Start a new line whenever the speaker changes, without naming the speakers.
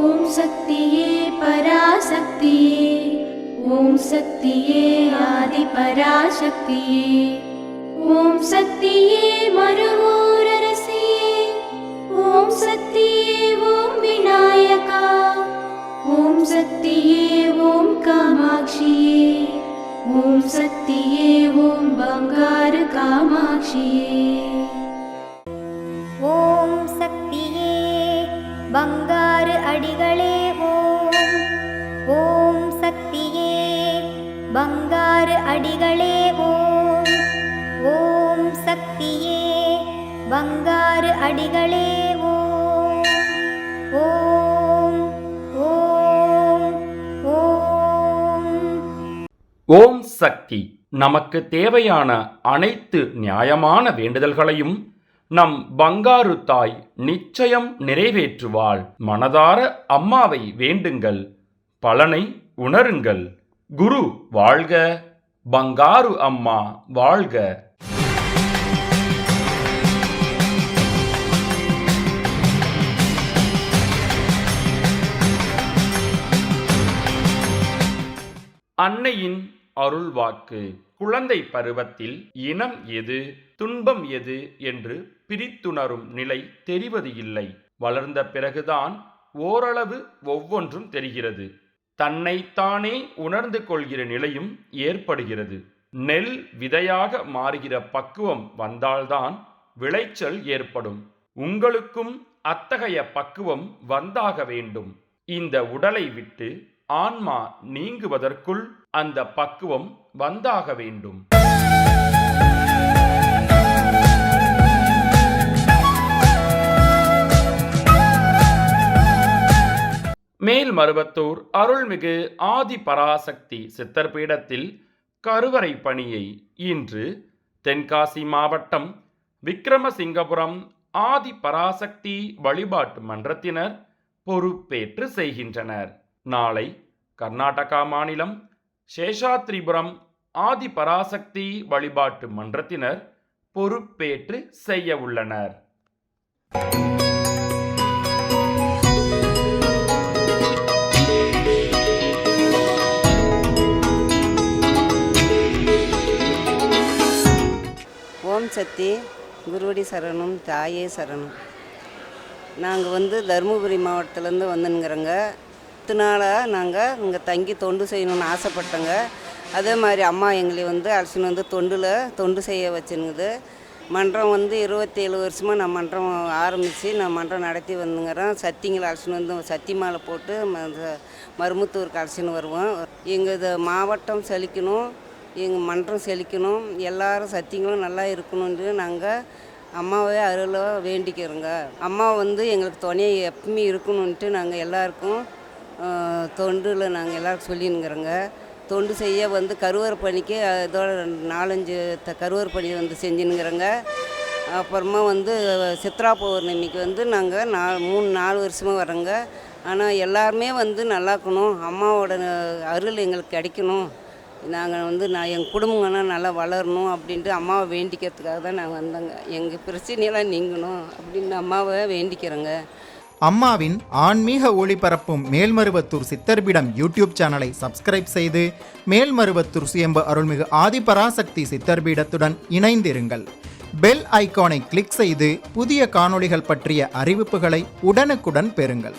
ஓம் சக்தியே பராசக்தியே, ஓம் சக்தியே ஆதி பராசக்தியே, ஓம் சக்தியே மறுவூரரசியே, ஓம் சக்தியே ஓம் விநாயகா, ஓம் சக்தியே ஓம் காமாட்சியே, ஓம் சக்தியே ஓம் பங்காரு காமாட்சியே.
ஓம் சக்தியே பங்காரு அடிகளே ஓம், ஓம் சக்தியே பங்காரு அடிகளே ஓம், ஓம் சக்தியே பங்காரு அடிகளே ஓம், ஓம் ஓம் ஓம்.
ஓம் சக்தி நமக்கு தேவையான அனைத்து நியாயமான வேண்டுதல்களையும் நம் பங்காரு தாய் நிச்சயம் நிறைவேற்றுவாள். மனதார அம்மாவை வேண்டுங்கள், பலனை உணருங்கள். குரு வாழ்க, பங்காரு அம்மா வாழ்க. அன்னையின் அருள்வாக்கு. குழந்தை பருவத்தில் இனம் எது துன்பம் எது என்று பிரித்துணரும் நிலை தெரிவது இல்லை. வளர்ந்த பிறகுதான் ஓரளவு ஒவ்வொன்றும் தெரிகிறது. தன்னைத்தானே உணர்ந்து கொள்கிற நிலையும் ஏற்படுகிறது. நெல் விதையாக மாறுகிற பக்குவம் வந்தால்தான் விளைச்சல் ஏற்படும். உங்களுக்கும் அத்தகைய பக்குவம் வந்தாக வேண்டும். இந்த உடலை விட்டு ஆன்மா நீங்குவதற்குள் அந்த பக்குவம் வந்தாக வேண்டும். மேல்மருவத்தூர் அருள்மிகு ஆதி பராசக்தி சித்தர் பீடத்தில் கருவறை பணியை இன்று தென்காசி மாவட்டம் விக்கிரமசிங்கபுரம் ஆதி பராசக்தி வழிபாட்டு மன்றத்தினர் பொறுப்பேற்று செய்கின்றனர். நாளை கர்நாடகா மாநிலம் சேஷாத்ரிபுரம் ஆதி பராசக்தி வழிபாட்டு மன்றத்தினர் பொறுப்பேற்று செய்ய உள்ளனர்.
ஓம் சக்தி, குருவடி சரணம், தாயே சரணம். நாங்கள் தருமபுரி மாவட்டத்திலேருந்து வந்துங்கிறோங்க. 10 நாளாக நாங்கள் இங்கே தங்கி தொண்டு செய்யணும்னு ஆசைப்பட்டோங்க. அதே மாதிரி அம்மா எங்களை அழைச்சின்னு தொண்டு செய்ய வச்சுனுங்குது. மன்றம் 27 வருஷமாக நான் மன்றம் ஆரம்பித்து நான் மன்றம் நடத்தி வந்துங்கிறேன். சத்திங்களை அழைச்சின்னு சத்தி மாலை போட்டு மருமுத்தூருக்கு அழைச்சின்னு வருவோம். எங்கள் மாவட்டம் செழிக்கணும், எங்கள் மன்றம் செழிக்கணும், எல்லாரும் சத்திங்களும் நல்லா இருக்கணும்னு நாங்கள் அம்மாவே அருளை வேண்டிக்கிறோங்க. அம்மா எங்களுக்கு துணையை எப்பவுமே இருக்கணுன்ட்டு நாங்கள் எல்லாருக்கும் தொண்டில் நாங்கள் எல்லோரும் சொல்லினுங்கிறோங்க. தொண்டு செய்ய கருவறை பணிக்கு இதோட 4-5 கருவறை பணி செஞ்சுனுங்கிறோங்க. அப்புறமா சித்ரா பௌர்ணமிக்கு நாங்கள் 3-4 வருஷமாக வரோங்க. ஆனால் எல்லாருமே நல்லா இருக்கணும், அம்மாவோட அருள் எங்களுக்கு கிடைக்கணும், நாங்கள் எங்கள் குடும்பங்கள்லாம் நல்லா வளரணும் அப்படின்ட்டு அம்மாவை வேண்டிக்கிறதுக்காக தான் நாங்கள் வந்தோங்க. எங்கள் பிரச்சனையெல்லாம் நீங்கணும் அப்படின்னு அம்மாவை வேண்டிக்கிறோங்க.
அம்மாவின் ஆன்மீக ஒளிபரப்பும் மேல்மருவத்தூர் சித்தர்பீடம் யூடியூப் சேனலை சப்ஸ்கிரைப் செய்து மேல்மருவத்தூர் சுயம்பு அருள்மிகு ஆதிபராசக்தி சித்தர்பீடத்துடன் இணைந்திருங்கள். பெல் ஐகானை கிளிக் செய்து புதிய காணொளிகள் பற்றிய அறிவிப்புகளை உடனுக்குடன் பெறுங்கள்.